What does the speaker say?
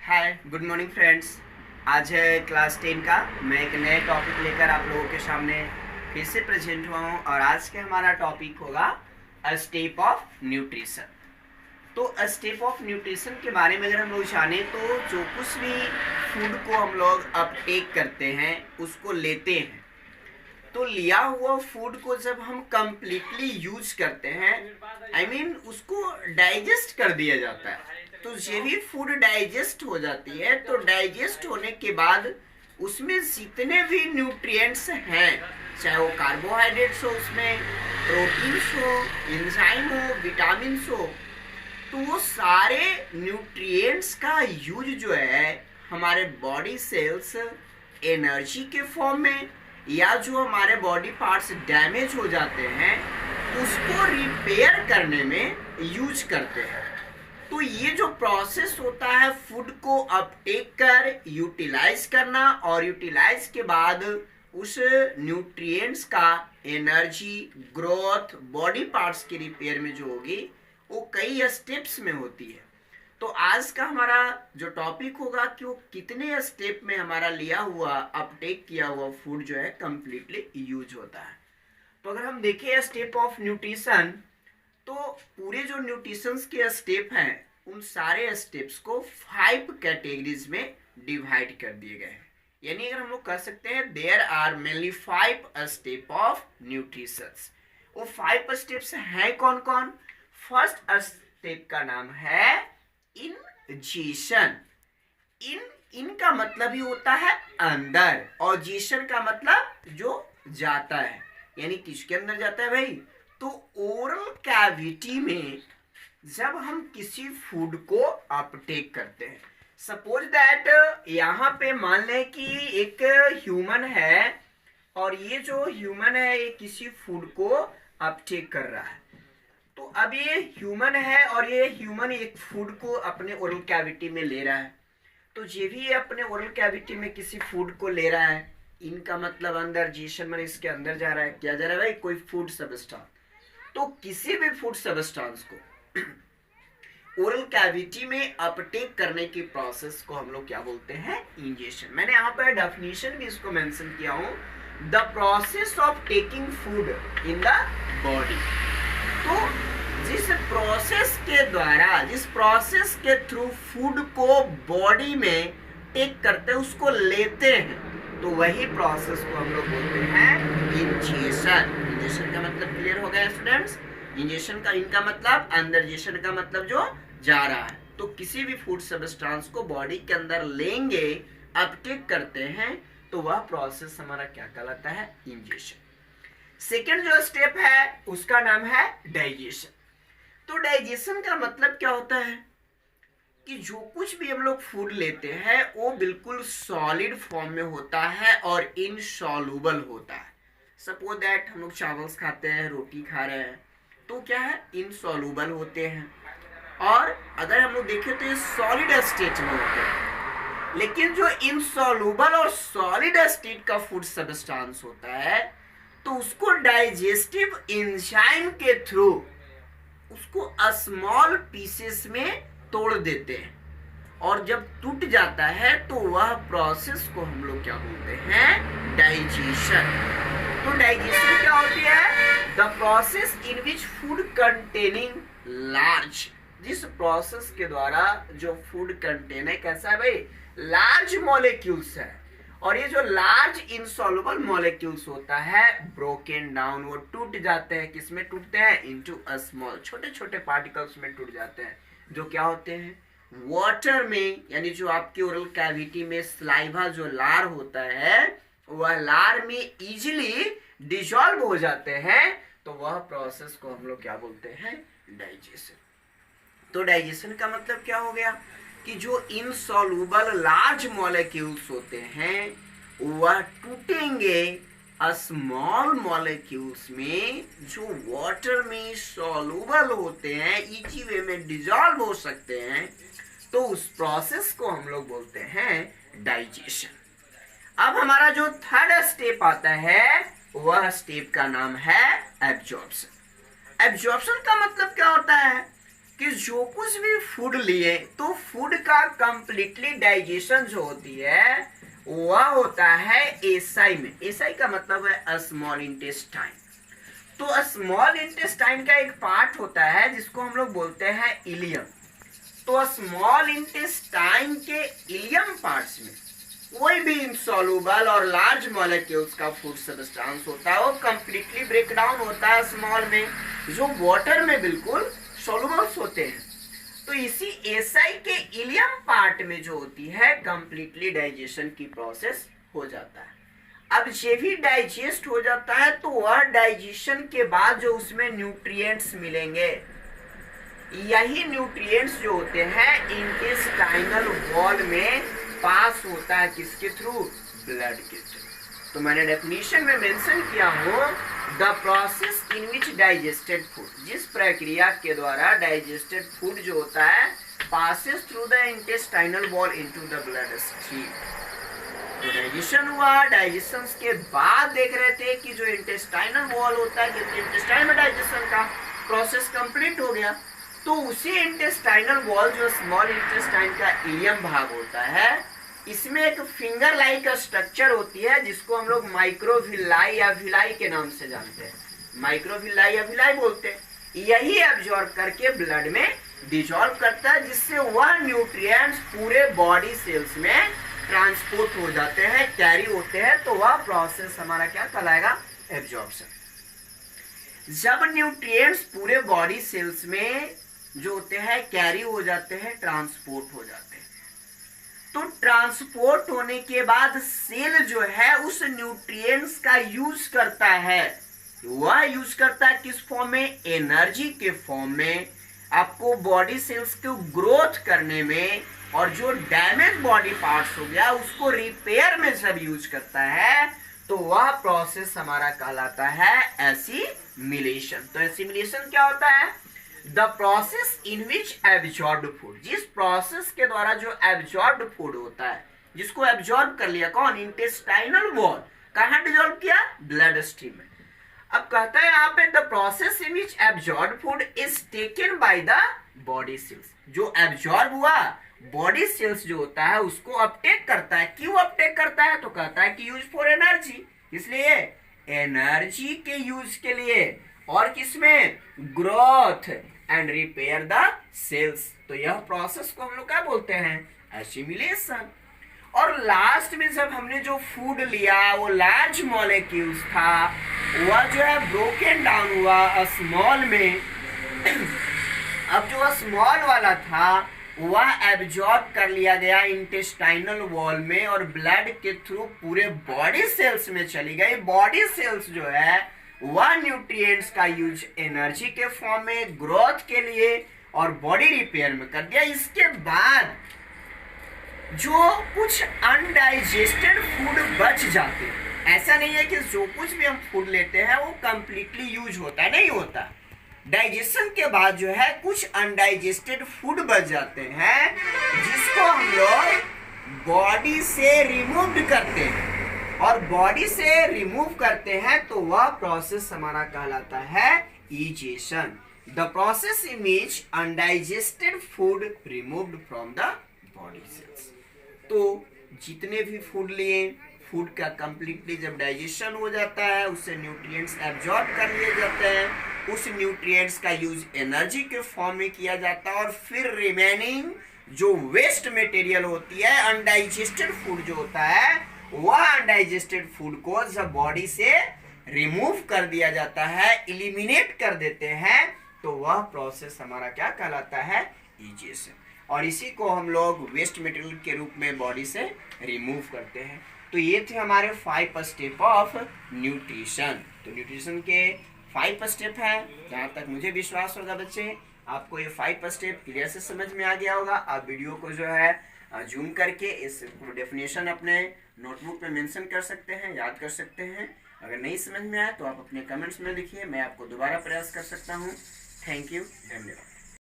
Hi good morning friends. आज है class 10 का। मैं एक नए टॉपिक लेकर आप लोगों के सामने फिर से प्रेजेंट हुआ हूँ और आज के हमारा टॉपिक होगा अ स्टेप ऑफ न्यूट्रिशन। तो अ स्टेप ऑफ न्यूट्रिशन के बारे में अगर हम लोग जाने तो जो कुछ भी फूड को हम लोग अपटेक करते हैं उसको लेते हैं, तो लिया हुआ फूड को जब हम कंप्लीटली यूज करते हैं उसको डाइजेस्ट कर दिया जाता है। तो जो भी फूड डाइजेस्ट हो जाती है तो डाइजेस्ट होने के बाद उसमें जितने भी न्यूट्रिएंट्स हैं, चाहे वो कार्बोहाइड्रेट्स हो, उसमें प्रोटीन्स हो, एंजाइम हो, विटामिन्स हो, तो वो सारे न्यूट्रिएंट्स का यूज जो है हमारे बॉडी सेल्स एनर्जी के फॉर्म में या जो हमारे बॉडी पार्ट्स डैमेज हो जाते हैं उसको रिपेयर करने में यूज करते हैं। तो ये जो प्रोसेस होता है फूड को अपटेक कर यूटिलाइज करना और यूटिलाइज के बाद उस न्यूट्रिएंट्स का एनर्जी ग्रोथ बॉडी पार्ट्स के रिपेयर में जो होगी वो कई स्टेप्स में होती है। तो आज का हमारा जो टॉपिक होगा कि वो कितने स्टेप में हमारा लिया हुआ अपटेक किया हुआ फूड जो है कंप्लीटली यूज होता है। तो अगर हम देखें स्टेप ऑफ न्यूट्रिशन, तो पूरे जो न्यूट्रिशंस के स्टेप हैं उन सारे स्टेप्स को 5 कैटेगरीज में डिवाइड कर दिए गए हैं। यानी अगर हम लोग कह सकते हैं there are mainly 5 step of nutrition. वो 5 स्टेप्स हैं कौन कौन? फर्स्ट स्टेप का नाम है इंजेशन। इनका मतलब ही होता है अंदर और जेशन का मतलब जो जाता है, यानी किसके अंदर जाता है भाई? तो ओरल कैविटी में जब हम किसी फूड को अपटेक करते हैं, सपोज दैट यहाँ पे मान लें कि एक ह्यूमन है और ये जो ह्यूमन है ये किसी फूड को अपटेक कर रहा है। तो अब ये ह्यूमन है और ये ह्यूमन एक फूड को अपने ओरल कैविटी में ले रहा है। तो ये भी अपने ओरल कैविटी में किसी फूड को ले रहा है, इनका मतलब अंदर जेशन में इसके अंदर जा रहा है। क्या जा रहा है भाई? कोई फूड सब्सटेंस। तो किसी भी फूड सब्सटेंस को ओरल कैविटी में अपटेक करने की प्रोसेस को हम लोग क्या बोलते हैं? इंजेशन। मैंने यहाँ पर डेफिनेशन भी इसको मेंशन किया हूँ, the process of taking food in the body. तो जिस प्रोसेस के थ्रू फूड को बॉडी में टेक करते हैं, उसको लेते हैं, तो वही प्रोसेस को हम लोग बोलते हैं इंजेशन। इंजेशन का मतलब क्लियर हो गया स्टूडेंट्स? इंजेशन का इनका मतलब अंदर, जेशन का मतलब जो जा रहा है। तो किसी भी फूड सब्सटेंस को बॉडी के अंदर लेंगे, अपटेक करते हैं, तो वह प्रोसेस हमारा क्या कहलाता है? इंजेशन। सेकेंड जो स्टेप है उसका नाम है डाइजेशन। तो डाइजेशन का मतलब क्या होता है कि जो कुछ भी हम लोग फूड लेते हैं वो बिल्कुल सॉलिड फॉर्म में होता है और इनसॉल्युबल होता है। सपोज दैट हम लोग चावल खाते हैं, रोटी खा रहे हैं, तो क्या है? इनसॉल्युबल होते हैं। और अगर हम लोग देखें तो ये सॉलिड स्टेट में होते हैं। लेकिन जो इनसॉल्युबल और सॉलिड स्टेट का फूड सब्सटेंस होता है तो उसको डाइजेस्टिव एंजाइम के थ्रू उसको स्मॉल पीसेस में तोड़ देते हैं और जब टूट जाता है तो वह प्रोसेस को हम लोग क्या बोलते हैं? डाइजेशन। तो डाइजेशन क्या होती है? The process in which food containing large, जिस प्रोसेस के द्वारा जो फूड कंटेन है कैसा है भाई? लार्ज मॉलिक्यूल्स है। और ये जो लार्ज इनसॉल्युबल मॉलिक्यूल्स होता है ब्रोकन डाउन, वो टूट जाते हैं। किसमें टूटते हैं? इनटू अ स्मॉल, छोटे छोटे पार्टिकल्स में टूट जाते हैं, जो क्या होते हैं? वाटर में। यानी जो आपके ओरल कैविटी में सलाइवा जो लार होता है वह लार में इजीली डिसॉल्व हो जाते हैं, तो वह प्रोसेस को हम लोग क्या बोलते हैं? डाइजेशन। तो डाइजेशन का मतलब क्या हो गया कि जो इनसॉल्युबल लार्ज मॉलिक्यूल्स होते हैं वह टूटेंगे स्मॉल मॉलिक्यूल्स में जो वाटर में सॉल्युबल होते हैं, इजी वे में डिसॉल्व हो सकते हैं, तो उस प्रोसेस को हम लोग बोलते हैं डाइजेशन। अब हमारा जो थर्ड स्टेप आता है वह स्टेप का नाम है एब्जॉर्प्शन। एब्जॉर्प्शन का मतलब क्या होता है कि जो कुछ भी फूड लिए तो फूड का कंप्लीटली डाइजेशन जो होती है वह होता है एसाई में। एसाई का मतलब है स्मॉल इंटेस्टाइन। तो स्मॉल इंटेस्टाइन का एक पार्ट होता है जिसको हम लोग बोलते हैं इलियम। तो स्मॉल इंटेस्टाइन के इलियम पार्ट्स में कोई भी इंसॉल्युबल और लार्ज मॉलिक्यूल्स का फूड सब्सटेंस होता है वो कंप्लीटली ब्रेक डाउन होता है स्मॉल में, जो वाटर में बिल्कुल सॉल्युबल्स होते हैं। तो इसी एसाई के इलियम पार्ट में जो होती है कंप्लीटली डाइजेशन की प्रोसेस हो जाता है। अब ये भी डाइजेस्ट हो जाता है तो वह डाइजेशन के बाद जो उसमें न्यूट्रिएंट्स मिलेंगे, यही न्यूट्रिएंट्स जो होते हैं इंटेस्टाइनल वॉल में पास होता है, किसके थ्रू? ब्लड के थ्रू। तो मैंने डेफिनेशन में मेंशन किया हूं the process in which digested food, जिस प्रक्रिया के द्वारा डाइजेस्टेड फूड जो होता है passes through the intestinal wall into the blood stream. तो डाइजेशन हुआ, डाइजेशन के बाद देख रहे थे कि जो इंटेस्टाइनल वॉल होता है, इंटेस्टाइन में डाइजेशन का प्रोसेस कंप्लीट हो गया, तो उसी इंटेस्टाइनल वॉल जो स्मॉल इंटेस्टाइन का इलियम भाग होता है, इसमें एक फिंगर लाइक स्ट्रक्चर होती है जिसको हम लोग माइक्रोविलाई या विलाई के नाम से जानते हैं। माइक्रोविलाई या विलाई बोलते हैं। यही एब्जॉर्ब करके ब्लड में डिसॉल्व करता है, जिससे वह न्यूट्रिएंट्स पूरे बॉडी सेल्स में ट्रांसपोर्ट हो जाते हैं, कैरी होते हैं। तो वह प्रोसेस हमारा क्या कहलाएगा? एब्जॉर्प्शन। जब न्यूट्रिएंट्स पूरे बॉडी सेल्स में जो होते हैं कैरी हो जाते हैं, ट्रांसपोर्ट हो जाते हैं, तो ट्रांसपोर्ट होने के बाद सेल जो है उस न्यूट्रिएंट्स का यूज करता है। वह यूज करता है किस फॉर्म में? एनर्जी के फॉर्म में, आपको बॉडी सेल्स को ग्रोथ करने में, और जो डैमेज बॉडी पार्ट्स हो गया उसको रिपेयर में जब यूज करता है तो वह प्रोसेस हमारा कहलाता है एसिमिलेशन। तो एसिमिलेशन क्या होता है? The process in which absorbed food, जिस प्रोसेस के द्वारा जो एब्जॉर्ब्ड फूड होता है, जिसको एब्जॉर्ब कर लिया कौन? Intestinal wall. कहां डिसॉल्व किया? ब्लड स्ट्रीम में। अब कहता है यहाँ पे the process in which absorbed food is taken by the body cells. जो एब्जॉर्ब हुआ बॉडी सेल्स जो होता है उसको अपटेक करता है। क्यों अपटेक करता है? तो कहता है कि यूज फॉर एनर्जी, इसलिए एनर्जी के यूज के लिए, और किसमें? Growth and repair the cells. तो यह प्रोसेस को हम लोग क्या बोलते हैं? एसिमिलेशन। और लास्ट में जब हमने जो फूड लिया वो लार्ज मॉलिक्यूल्स था, वह जो है ब्रोकन डाउन हुआ स्मॉल में। अब जो स्मॉल वाला था वह एब्जॉर्ब कर लिया गया इंटेस्टाइनल वॉल में और ब्लड के थ्रू पूरे बॉडी सेल्स में चली गई। बॉडी सेल्स जो है वह न्यूट्रिएंट्स का यूज एनर्जी के फॉर्म में, ग्रोथ के लिए और बॉडी रिपेयर में कर दिया। इसके बाद जो कुछ अनडाइजेस्टेड फूड बच जाते हैं, ऐसा नहीं है कि जो कुछ भी हम फूड लेते हैं वो कंप्लीटली यूज होता है, नहीं होता। डाइजेशन के बाद जो है कुछ अनडाइजेस्टेड फूड बच जाते हैं जिसको हम लोग बॉडी से रिमूव करते हैं, और बॉडी से रिमूव करते हैं तो वह प्रोसेस हमारा कहलाता है egestion. The process in which undigested food removed from the body cells. तो जितने भी फूड लिए, फूड का कंप्लीटली जब डाइजेशन हो जाता है उससे न्यूट्रिएंट्स एब्जॉर्ब कर लिए जाते हैं, उस न्यूट्रिएंट्स का यूज एनर्जी के फॉर्म में किया जाता है, और फिर रिमेनिंग जो वेस्ट मटेरियल होती है, अनडाइजेस्टेड फूड जो होता है, वह अनडाइजेस्टेड फूड को जब बॉडी से रिमूव कर दिया जाता है, इलिमिनेट कर देते हैं, तो वह प्रोसेस हमारा क्या कहलाता है? इजेशन। और इसी को हम लोग वेस्ट मटेरियल के रूप में बॉडी से रिमूव करते हैं। तो ये थे हमारे 5 स्टेप ऑफ न्यूट्रिशन। तो न्यूट्रिशन के 5 स्टेप हैं। जहाँ तक मुझे विश्वास होगा बच्चे आपको ये 5 स्टेप क्लियर से समझ में आ गया होगा। आप वीडियो को जो है जूम करके इस डेफिनेशन अपने नोटबुक में मेंशन कर सकते हैं, याद कर सकते हैं। अगर नहीं समझ में आया तो आप अपने कमेंट्स में लिखिए, मैं आपको दोबारा प्रयास कर सकता हूँ। थैंक यू, धन्यवाद।